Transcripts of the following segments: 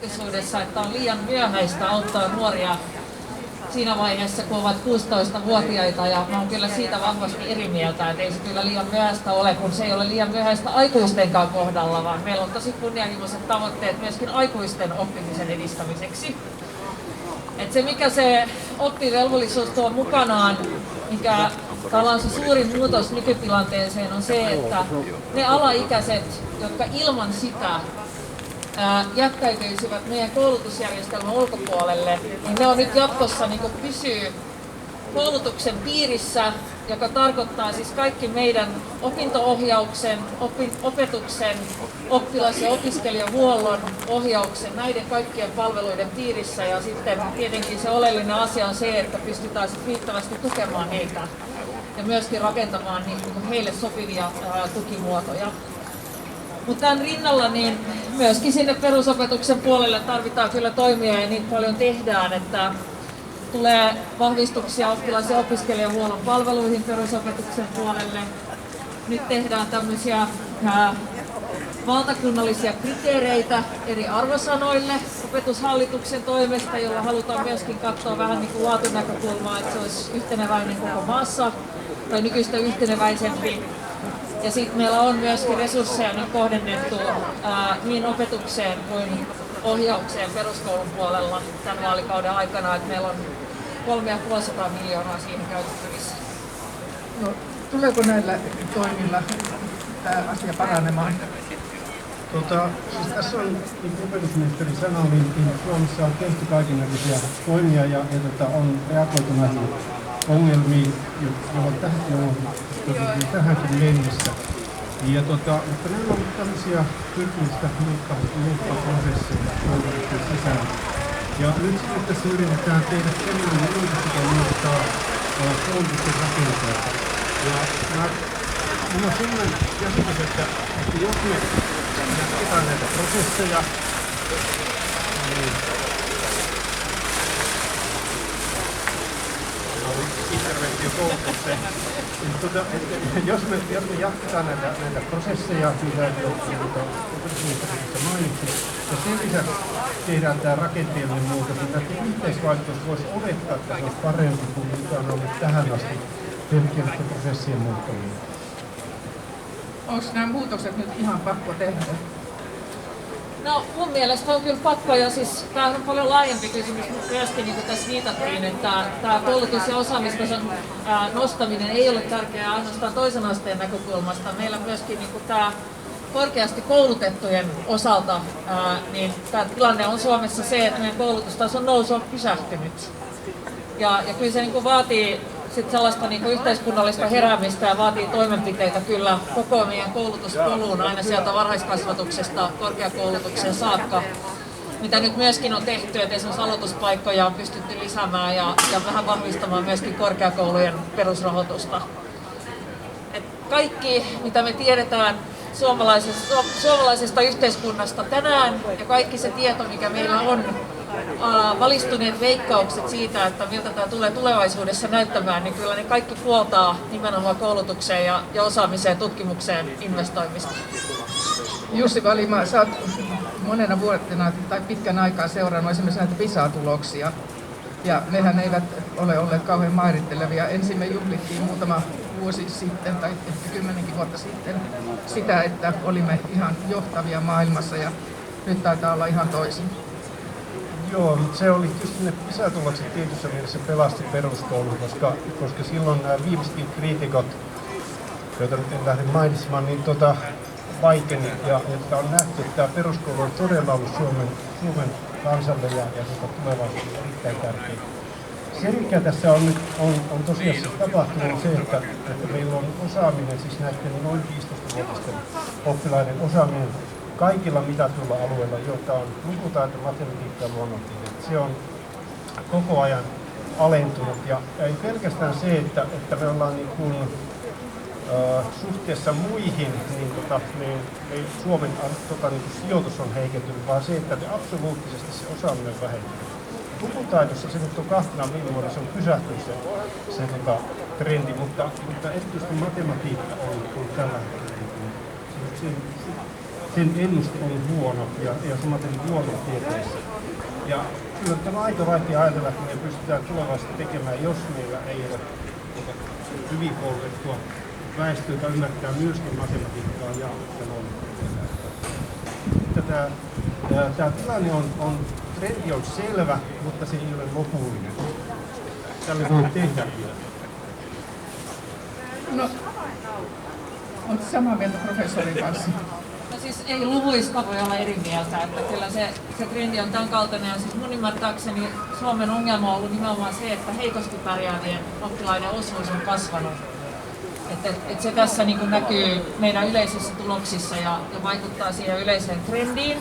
julkisuudessa, että on liian myöhäistä auttaa nuoria siinä vaiheessa, kun ovat 16-vuotiaita, ja mä oon kyllä siitä vahvasti eri mieltä, että ei se kyllä liian myöhäistä ole, kun se ei ole liian myöhäistä aikuistenkaan kohdalla, vaan meillä on tosi kunnianhimoiset tavoitteet myöskin aikuisten oppimisen edistämiseksi. Et se, mikä se oppivelvollisuus tuo mukanaan, mikä on se suurin muutos nykytilanteeseen, on se, että ne alaikäiset, jotka ilman sitä jättäytyisivät meidän koulutusjärjestelmän ulkopuolelle, niin ne on nyt jatkossa niin pysyy koulutuksen piirissä, joka tarkoittaa siis kaikki meidän opinto-ohjauksen, opetuksen, oppilas- ja opiskelijahuollon ohjauksen, näiden kaikkien palveluiden piirissä. Ja sitten tietenkin se oleellinen asia on se, että pystytään sitten riittävästi tukemaan heitä ja myöskin rakentamaan niin heille sopivia tukimuotoja. Mutta tämän rinnalla niin myöskin sinne perusopetuksen puolelle tarvitaan kyllä toimia ja niin paljon tehdään, että tulee vahvistuksia oppilas- ja opiskelijahuollon palveluihin perusopetuksen puolelle. Nyt tehdään tämmöisiä valtakunnallisia kriteereitä eri arvosanoille opetushallituksen toimesta, jolla halutaan myöskin katsoa vähän niin kuin laatunäkökulmaa, että se olisi yhteneväinen koko maassa tai nykyistä yhteneväisempi. Ja sitten meillä on myöskin resursseja nyt kohdennettu niin opetukseen kuin ohjaukseen peruskoulun puolella tämän vaalikauden aikana, että meillä on 350 miljoonaa siihen käytettävissä. No, tuleeko näillä toimilla tämä asia paranemaan? Siis tässä on, niin kuin opetusministeri sanoi, niin Suomessa on tehty kaikenlaisia toimia ja on reagoitu näihin ongelmiin, johon tähänkin mennessä. Ja mutta nämä on tämmöisiä tyypillistä muuttoprosesseja koulutuksen sisällä. Ja nyt tässä yritetään tehdä sellainen muutos, joka muuttaa koulutuksen rakenteita. Ja minulla on sellainen käsitys, että jos me jatketaan näitä prosesseja, niin interventiokoulutukseen. Jos me jatketaan näitä prosesseja, joita opetusministeriössä mainitsin, ja sen lisäksi tehdään tämä rakenteellinen muutos, niin tämä yhteisvaikutus voisi olettaa, että se olisi parempi kuin mitä on ollut tähän asti pelkkien prosessien muuttaminen. Onko nämä muutokset nyt ihan pakko tehdä? No mun mielestä on kyllä pakko, ja siis tämä on paljon laajempi kysymys myöskin, niin kuin tässä viitattiin, että tämä koulutus- ja osaamistason nostaminen ei ole tärkeää ainoastaan toisen asteen näkökulmasta. Meillä myöskin niin tämä korkeasti koulutettujen osalta, niin tämä tilanne on Suomessa se, että meidän koulutustason nousu on pysähtynyt. Ja kyllä se niin vaatii sit sellaista niin yhteiskunnallista heräämistä ja vaatii toimenpiteitä kyllä koko meidän koulutuspoluun aina sieltä varhaiskasvatuksesta korkeakoulutukseen saakka, mitä nyt myöskin on tehty, että esimerkiksi aloituspaikkoja on pystytty lisäämään ja vähän vahvistamaan myöskin korkeakoulujen perusrahoitusta. Et kaikki, mitä me tiedetään suomalaisesta yhteiskunnasta tänään ja kaikki se tieto, mikä meillä on, valistuneet veikkaukset siitä, että miltä tämä tulee tulevaisuudessa näyttämään, niin kyllä ne kaikki puoltaa nimenomaan koulutukseen ja osaamiseen ja tutkimukseen investoimista. Jussi Valimaa, sä oot monena vuotena tai pitkän aikaa seurannut esimerkiksi näitä PISA-tuloksia. Ja nehän eivät ole olleet kauhean mairittelevia. Ensin me juhlittiin muutama vuosi sitten tai ehkä 10 vuotta sitten sitä, että olimme ihan johtavia maailmassa ja nyt taitaa olla ihan toisin. Joo, mutta se oli tietysti ne PISA-tulokset tietyssä mielessä pelasti peruskoulun, koska silloin nämä viimeisetkin kriitikot, joita nyt en lähde mainitsemaan, niin vaikeni ja että on nähty, että tämä peruskoulu on todella ollut Suomen kansalle ja tulevaisuudessa erittäin tärkeä. Se, mikä tässä on nyt on tosiasiassa tapahtunut, on se, että meillä on osaaminen, siis näiden noin 15-vuotisten oppilaiden osaaminen kaikilla mitatuilla alueilla, joita on lukutaito, matematiikka ja luonnontiede. Se on koko ajan alentunut ja ei pelkästään se, että me ollaan niin kuin, suhteessa muihin, niin Suomen niin sijoitus on heikentynyt, vaan se, että absoluuttisesti se osaaminen on vähentynyt. Lukutaidossa se nyt on 2 viime vuodessa on pysähtynyt se trendi, mutta erityisesti matematiikka on tällä hetkellä. sen ennuste on huono ja samaten luonnontieteessä. Ja kyllä tämä on aika vaikea ajatella, että me pystytään tulevaisuudessa tekemään, jos meillä ei ole hyvin koulutettua väestöä, joka ymmärtää myöskin matematiikkaa ja luonnontieteellä. Tämä tilanne trendi on selvä, mutta se ei ole lopullinen. Tällä voi tehdä vielä. No, oletko samaa mieltä professorin kanssa? No siis ei luvuista voi olla eri mieltä, että kyllä se trendi on tämän kaltainen. Ja siis mun ymmärtääkseni Suomen ongelma on ollut nimenomaan se, että heikosti pärjäävien oppilaiden osuus on kasvanut. Että se tässä niin kuin näkyy meidän yleisissä tuloksissa ja vaikuttaa siihen yleiseen trendiin.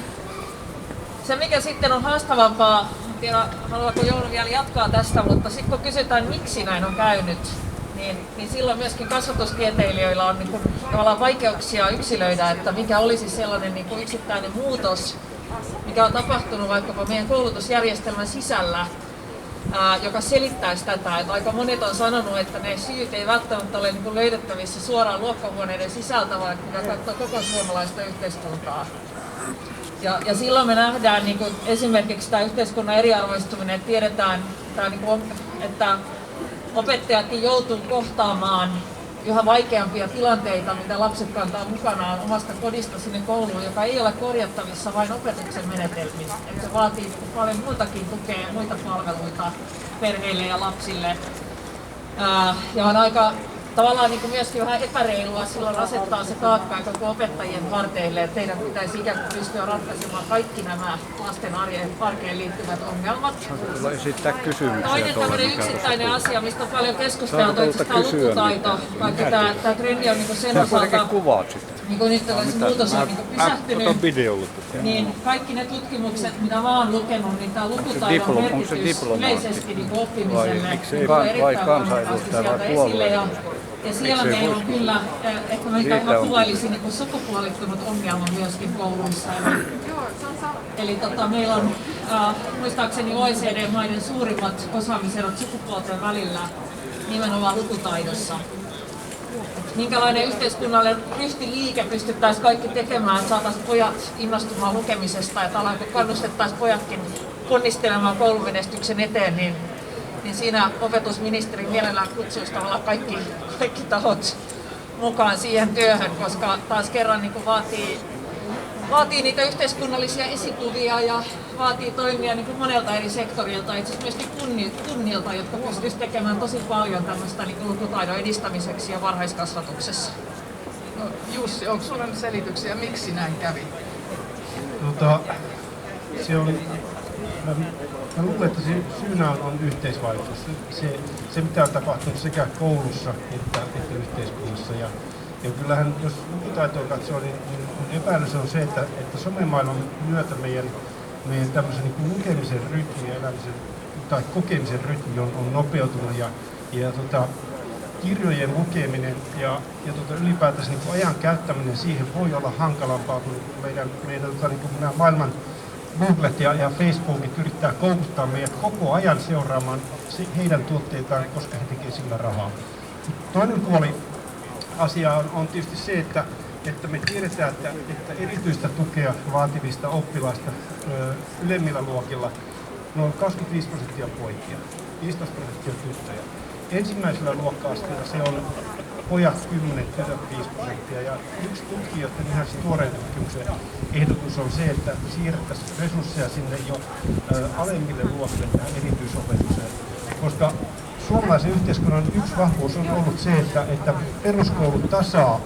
Se mikä sitten on haastavampaa, en tiedä haluaako Joulu vielä jatkaa tästä, mutta sitten kun kysytään miksi näin on käynyt, niin silloin myöskin kasvatustieteilijöillä on niin kuin tavallaan vaikeuksia yksilöidä, että mikä olisi sellainen niin kuin yksittäinen muutos, mikä on tapahtunut vaikkapa meidän koulutusjärjestelmän sisällä, joka selittäisi tätä. Että aika monet on sanonut, että ne syyt ei välttämättä ole niin kuin löydettävissä suoraan luokkahuoneiden sisältä, vaan pitää katsoa koko suomalaista yhteiskuntaa. Ja silloin me nähdään niin kuin esimerkiksi tämä yhteiskunnan eriarvoistuminen, että tiedetään, että opettajatkin joutuu kohtaamaan yhä vaikeampia tilanteita, mitä lapset kantaa mukanaan omasta kodista sinne kouluun, joka ei ole korjattavissa vain opetuksen menetelmiin. Että se vaatii paljon muutakin tukea ja muita palveluita perheille ja lapsille. Ja on aika tavallaan niin kuin myöskin vähän epäreilua silloin asettaa se taakka koko opettajien harteille, että teidän pitäisi ikään kuin pystyä ratkaisemaan kaikki nämä lasten arkeen liittyvät ongelmat. Haluan esittää kysymyksiä. Toinen tämmöinen yksittäinen asia, mistä on paljon keskusteltu, on tämä lukutaito. Vaikka tämä trendi on niin sen osalta, niin kuin nyt tällaisen muutos on niin pysähtynyt, niin kaikki ne tutkimukset, mitä mä oon lukenut, niin tämä lukutaidon merkitys yleisesti niin oppimiselle on erittäin voimakkaasti sieltä esille. Ja siellä meillä on kyllä, ehkä mä ihan kuvailisin niin sukupuolittunut ongelma myöskin kouluissa. Eli meillä on muistaakseni OECD-maiden suurimmat osaamiserot sukupuolten välillä nimenomaan lukutaidossa. Minkälainen yhteiskunnallinen ryhtiliike pystyttäisiin kaikki tekemään, että saataisiin pojat innostumaan lukemisesta ja kannustettaisiin pojatkin ponnistelemaan koulumenestyksen eteen, niin siinä opetusministeri mielellään kutsuisi tavallaan kaikki tahot mukaan siihen työhön, koska taas kerran niin kuin vaatii niitä yhteiskunnallisia esikuvia ja vaatii toimia niin kuin monelta eri sektorilta, itse asiassa myöskin kunnilta, jotka pystyisivät tekemään tosi paljon tämmöistä niin kuin lukutaidon edistämiseksi ja varhaiskasvatuksessa. No, Jussi, onko sinulla selityksiä, miksi näin kävi? Se oli... Mä luulen, että syynä on yhteisvaikutus. Se mitä on tapahtunut sekä koulussa että yhteiskunnassa. Ja kyllähän, jos lukutaitoa katsoo, niin epäilys on se, että somemaailman myötä meidän tämmöisen niin lukemisen rytmi ja elämisen tai kokemisen rytmi on nopeutunut. Kirjojen lukeminen ja ylipäätänsä niin ajan käyttäminen siihen voi olla hankalampaa, kun meidän niin nämä maailman Googlet ja Facebookit yrittää kouluttaa meidät koko ajan seuraamaan heidän tuotteitaan, koska he tekevät sillä rahaa. Toinen puoli asiaa on tietysti se, että me tiedetään, että erityistä tukea vaativista oppilaista ylemmillä luokilla noin 25% poikia, 15% tyttöjä. Ensimmäisellä luokka-asteella se on pojat 10, tytöt 5%. Ja yksi tutkijoiden ihan tuoreen tutkimuksen ehdotus on se, että siirrettäisiin resursseja sinne jo alemmille luokille tähän erityisopetukseen. Koska suomalaisen yhteiskunnan yksi vahvuus on ollut se, että peruskoulu tasaa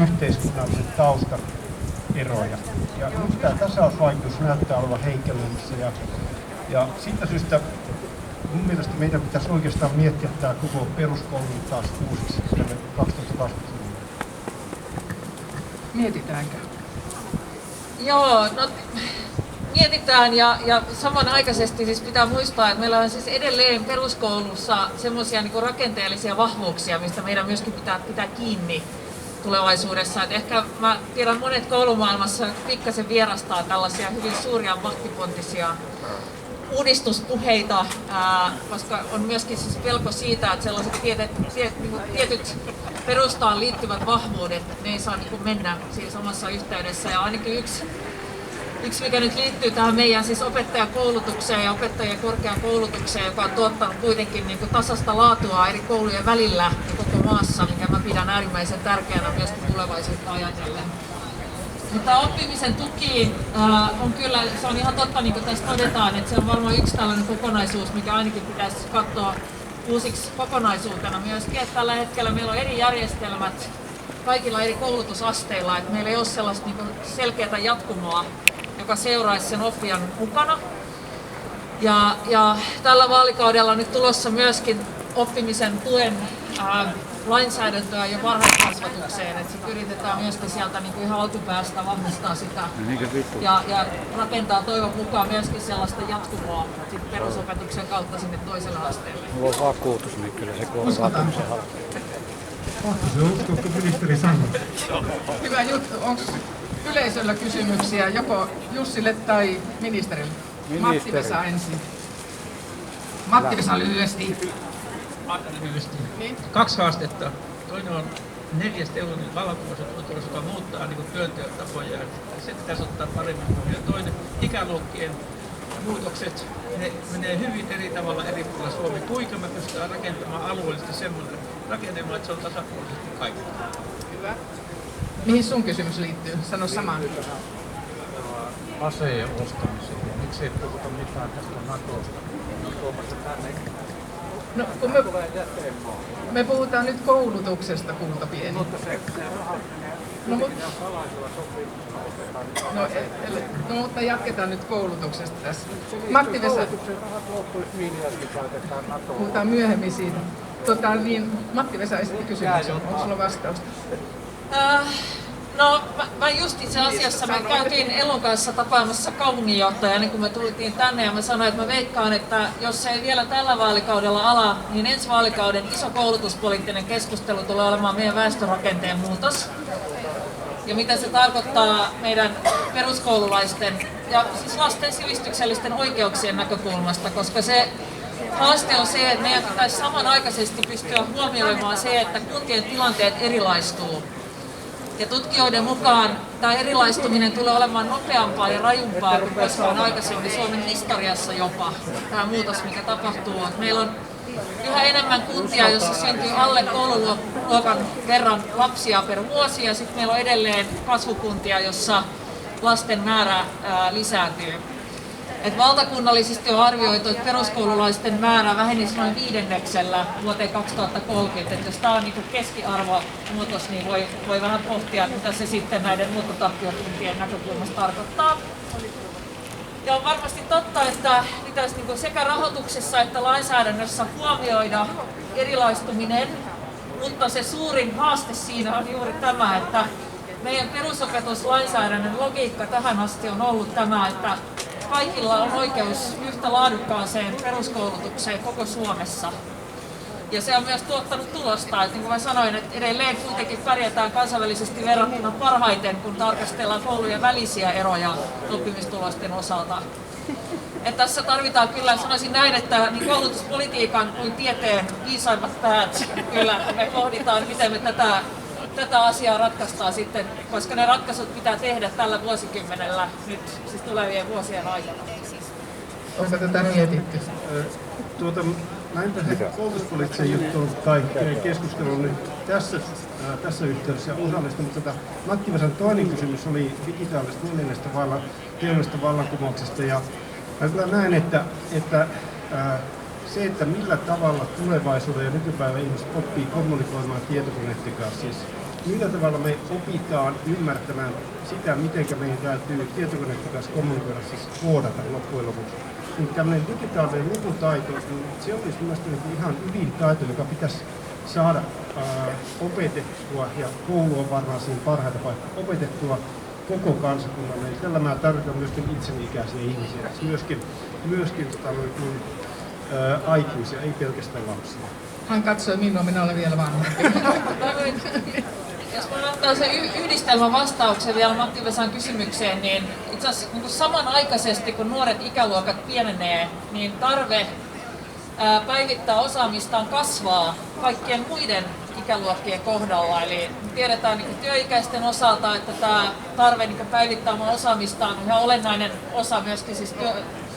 yhteiskunnallisen taustan eroja. Ja nyt tämä tasausvaikutus näyttää olevan heikkenemässä. Ja siitä syystä mun mielestä meidän pitäisi oikeastaan miettiä tämä koko peruskoulu taas uusiksi 2020-luvulla. Mietitäänkö? Joo, no mietitään ja samanaikaisesti siis pitää muistaa, että meillä on siis edelleen peruskoulussa semmoisia niin kuin rakenteellisia vahvuuksia, mistä meidän myöskin pitää kiinni tulevaisuudessa. Et ehkä mä tiedän monet koulumaailmassa pikkasen vierastaa tällaisia hyvin suuria mahtipontisia uudistuspuheita, koska on myöskin siis pelko siitä, että sellaiset tietyt perustaan liittyvät vahvuudet, ne ei saa niin mennä siinä samassa yhteydessä. Ja ainakin yksi, mikä nyt liittyy tähän meidän siis opettajakoulutukseen ja opettajien korkeaan koulutukseen, joka on tuottanut kuitenkin niin kuin tasaista laatua eri koulujen välillä ja koko maassa, minkä mä pidän äärimmäisen tärkeänä myöskin tulevaisuutta ajatellen. Mutta oppimisen tuki on kyllä, se on ihan totta, niin kuin tässä todetaan, että se on varmaan yksi tällainen kokonaisuus, mikä ainakin pitäisi katsoa uusiksi kokonaisuutena myöskin, että tällä hetkellä meillä on eri järjestelmät kaikilla eri koulutusasteilla, että meillä ei ole sellaista niin kuin selkeää jatkumoa, joka seuraisi sen oppijan mukana. Ja tällä vaalikaudella on nyt tulossa myöskin oppimisen tuen lainsäädäntöä jo varhaiskasvatukseen, että sit yritetään myöskin sieltä niin kuin ihan alkupäästä vahvistaa sitä ja rakentaa toivon mukaan myöskin sellaista jatkumoa sit perusopetuksen kautta sinne toiselle asteelle. Mulla on vakuutus, niin kyllä se korvaatumisen Se uskoako ministeri sanoo? Hyvä juttu. Onko yleisöllä kysymyksiä joko Jussille tai ministerille? Matti Vesa ensin. Matti Vesa lyhyesti. Lyhyesti. Niin. 2 haastetta. Toinen on 4. Teollinen vallankumous, joka muuttaa niin työnteotapoja. Se pitäisi ottaa paremmin huomioon. Toinen ikäluokkien muutokset. Ne menee hyvin eri tavalla eri puolilla Suomi. Kuinka me pystytään rakentamaan alueellisesti semmoinen rakennemaan, että se on tasapuolisesti kaikki. Hyvä. Mihin sun kysymys liittyy? Sano samaan. Aseen ostamiseen. Miksi ei puhuta mitään tästä Natosta? No tuomassa tänne. No, kun me puhutaan nyt koulutuksesta, kulta pieni. Mutta se raha menee salaisella sopimuksella. Mutta jatketaan nyt koulutuksesta tässä. Matti Vesa. Koulutuksen rahat loppuisi miljardi käytetään NATOon. Puhutaan myöhemmin siitä. Matti Vesa esitti kysymyksen. Onko sulla vastausta? No, mä just itse asiassa me käytiin Elon kanssa tapaamassa kaupunginjohtajaa ennen kuin me tultiin tänne ja mä sanoin, että mä veikkaan, että jos se ei vielä tällä vaalikaudella ala, niin ensi vaalikauden iso koulutuspoliittinen keskustelu tulee olemaan meidän väestörakenteen muutos. Ja mitä se tarkoittaa meidän peruskoululaisten ja siis lasten sivistyksellisten oikeuksien näkökulmasta, koska se haaste on se, että meidän pitäisi samanaikaisesti pystyä huomioimaan se, että kuntien tilanteet erilaistuu. Ja tutkijoiden mukaan tämä erilaistuminen tulee olemaan nopeampaa ja rajumpaa kuin koskaan aikaisemmin Suomen historiassa jopa, tämä muutos, mikä tapahtuu. Meillä on yhä enemmän kuntia, joissa syntyy alle koululuokan verran lapsia per vuosi, ja sitten meillä on edelleen kasvukuntia, jossa lasten määrä lisääntyy. Et valtakunnallisesti on arvioitu, että peruskoululaisten määrä vähenisi noin 5% vuoteen 2030. Et jos tämä on niinku keskiarvomuutos, niin voi vähän pohtia, mitä se sitten näiden muuttotappiokuntien näkökulmasta tarkoittaa. Ja on varmasti totta, että pitäisi niinku sekä rahoituksessa että lainsäädännössä huomioida erilaistuminen, mutta se suurin haaste siinä on juuri tämä, että meidän perusopetuslainsäädännön logiikka tähän asti on ollut tämä, että kaikilla on oikeus yhtä laadukkaaseen peruskoulutukseen koko Suomessa. Ja se on myös tuottanut tulosta. Että niin kuin mä sanoin, että edelleen kuitenkin pärjätään kansainvälisesti verrattuna parhaiten, kun tarkastellaan koulujen välisiä eroja oppimistulosten osalta. Että tässä tarvitaan kyllä, sanoisin näin, että niin koulutuspolitiikan kuin tieteen viisaimmat päät. Kyllä me pohditaan, miten me tätä asiaa ratkaistaan sitten, koska ne ratkaisut pitää tehdä tällä vuosikymmenellä nyt, siis tulevien vuosien aikana. Onko tätä mietitty? Mä en tähän koulutuspoliittiseen juttuun tai keskusteluun nyt tässä yhteydessä osallistunut. Matti Vesan toinen kysymys oli digitaalisesta teollisesta vallankumouksesta. Ja mä kyllä näen, että se, että millä tavalla tulevaisuuden ja nykypäivän ihmiset oppii kommunikoimaan tietokoneiden kanssa, siis millä tavalla me opitaan ymmärtämään sitä, miten meidän täytyy tietokoneiden kanssa kommunikoida, siis koodata loppujen lopuksi. Niin tämmöinen digitaalinen lukutaito, niin se olisi mielestäni ihan ydintaito, joka pitäisi saada opetettua, ja koulu on varmaan siinä parhaita paikkaa, opetettua koko kansakunnalle. Eli tällä mä tarvitaan myöskin itseni-ikäisiä ihmisiä, myöskin aikuisia, ei pelkästään lapsia. Hän katsoi minua, minä olen vielä vanhempi. Jos mä annan sen yhdistelmän vastauksen vielä Matti Vesan kysymykseen, niin itse asiassa niin samanaikaisesti kun nuoret ikäluokat pienenee, niin tarve päivittää osaamistaan kasvaa kaikkien muiden ikäluokkien kohdalla. Eli tiedetään niin työikäisten osalta, että tämä tarve niin päivittää omaa osaamistaan on ihan olennainen osa myöskin siis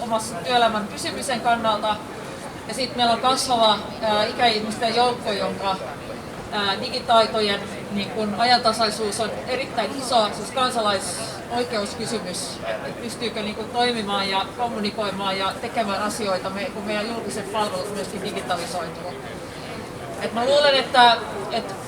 omassa työelämän pysymisen kannalta. Ja sitten meillä on kasvava ikäihmisten joukko, jonka digitaitojen niin kun ajantasaisuus on erittäin iso, siis kansalaisoikeuskysymys, että pystyykö niin kun toimimaan ja kommunikoimaan ja tekemään asioita, kun meidän julkiset palvelut myöskin digitalisoituu. Et mä luulen, että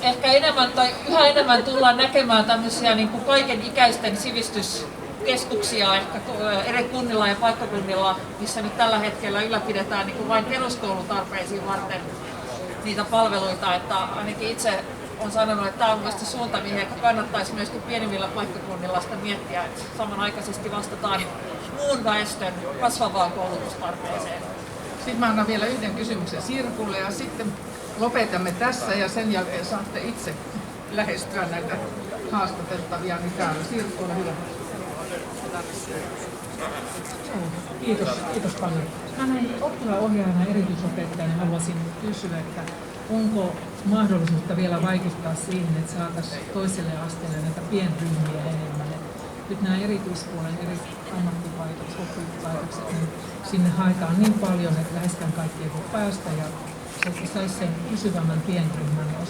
ehkä enemmän tai yhä enemmän tullaan näkemään tämmöisiä niin kuin kaiken ikäisten sivistyskeskuksia ehkä eri kunnilla ja paikkakunnilla, missä nyt tällä hetkellä ylläpidetään niin kuin vain peruskoulutarpeisiin varten niitä palveluita, että ainakin itse olen sanonut, että tämä on mielestäni suunta, mihin ehkä kannattaisi myöskin pienimmillä paikkakunnilla sitä miettiä, että samanaikaisesti vastataan muun väestön kasvavaan koulutustarpeeseen. Sitten mä annan vielä yhden kysymyksen Sirkulle ja sitten lopetamme tässä ja sen jälkeen saatte itse lähestyä näitä haastateltavia. Niin täällä Sirkku, ole hyvä. Kiitos paljon. Mä näin oppilaanohjaajana ja erityisopettajana haluaisin kysyä, että onko mahdollisuutta vielä vaikuttaa siihen, että saataisiin toiselle asteelle näitä pienryhmiä enemmän. Nyt nämä erityispuolen eri ammattilaitokset, oppilaitokset, niin sinne haetaan niin paljon, että läheskään kaikki ei voi päästä ja se saisi sen pysyvämmän pienryhmän